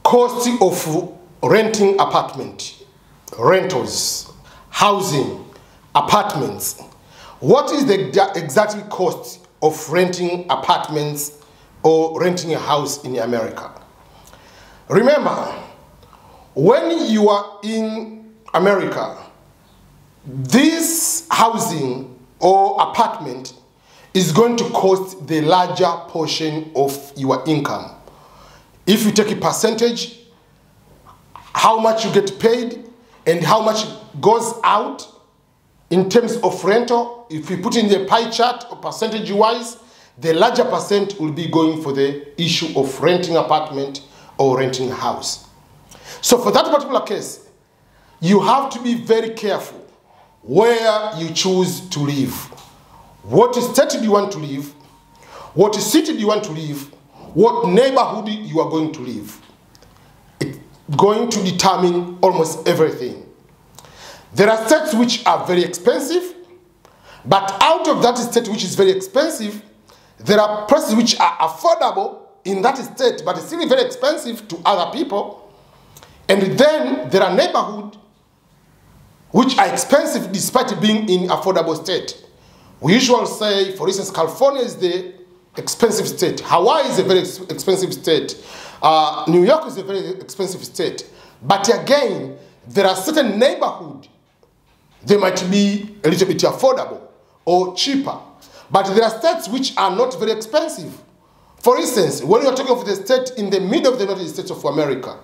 cost of renting apartment, rentals, housing, apartments. What is the exact cost of renting apartments or renting a house in America? Remember, when you are in America, this housing or apartment is going to cost the larger portion of your income. If you take a percentage, how much you get paid and how much goes out in terms of rental, if you put in the pie chart or percentage-wise, the larger percent will be going for the issue of renting apartment or renting a house. So for that particular case, you have to be very careful where you choose to live. What state do you want to live? What city do you want to live? What neighborhood you are going to live? It's going to determine almost everything. There are states which are very expensive, but out of that state which is very expensive, there are places which are affordable in that state, but it's still very expensive to other people. And then there are neighborhoods which are expensive despite being in affordable state. We usually say, for instance, California is the expensive state. Hawaii is a very expensive state. New York is a very expensive state. But again, there are certain neighborhoods, they might be a little bit affordable or cheaper. But there are states which are not very expensive. For instance, when you are talking of the state in the middle of the United States of America,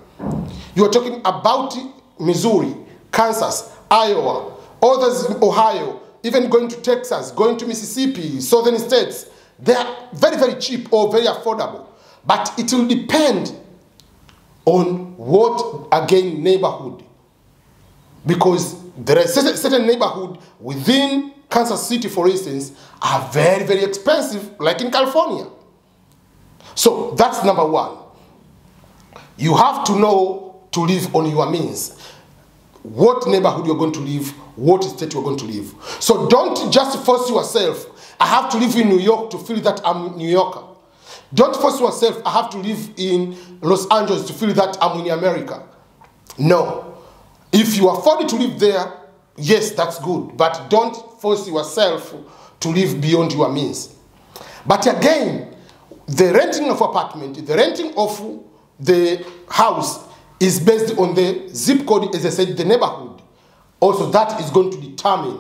you are talking about Missouri, Kansas, Iowa, others in Ohio, even going to Texas, going to Mississippi, southern states. They are very, very cheap or very affordable. But it will depend on what, again, neighborhood. Because there are certain neighborhood within Kansas City, for instance, are very, very expensive, like in California. So that's number one. You have to know to live on your means. What neighborhood you're going to live, what state you're going to live. So don't just force yourself, I have to live in New York to feel that I'm a New Yorker. Don't force yourself, I have to live in Los Angeles to feel that I'm in America. No. If you afford to live there, yes, that's good. But don't force yourself to live beyond your means. But again, the renting of apartment, the renting of the house is based on the zip code, as I said, the neighborhood. Also, that is going to determine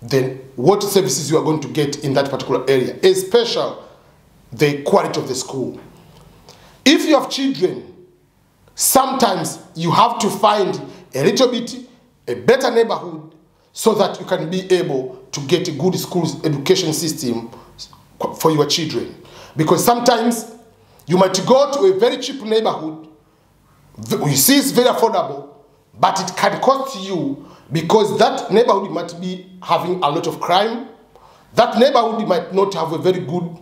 then what services you are going to get in that particular area, especially the quality of the school. If you have children, sometimes you have to find a little bit a better neighborhood so that you can be able to get a good school education system for your children. Because sometimes you might go to a very cheap neighborhood, you see it's very affordable, but it can cost you because that neighborhood might be having a lot of crime. That neighborhood might not have a very good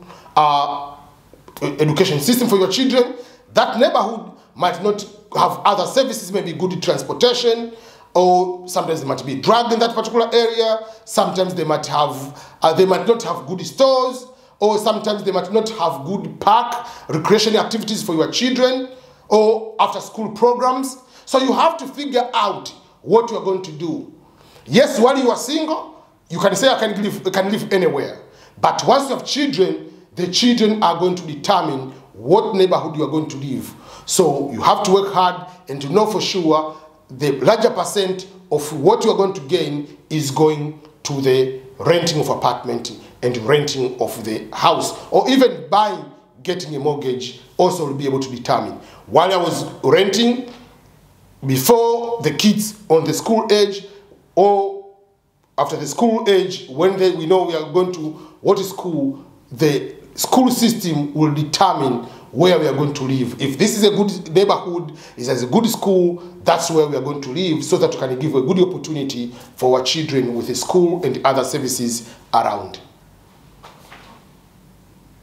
education system for your children. That neighborhood might not have other services, maybe good transportation, or sometimes they might be drugged in that particular area. Sometimes they might not have good stores, or sometimes they might not have good park, recreation activities for your children, or after school programs. So you have to figure out what you are going to do. Yes, while you are single, you can say I can live anywhere. But once you have children, the children are going to determine what neighborhood you are going to live. So you have to work hard and to know for sure the larger percent of what you are going to gain is going to the renting of apartment and renting of the house, or even getting a mortgage also will be able to determine. While I was renting, before the kids on the school age or after the school age, when we know we are going to what is school, the school system will determine where we are going to live. If this is a good neighborhood, it has a good school, that's where we are going to live, so that we can give a good opportunity for our children with a school and other services around.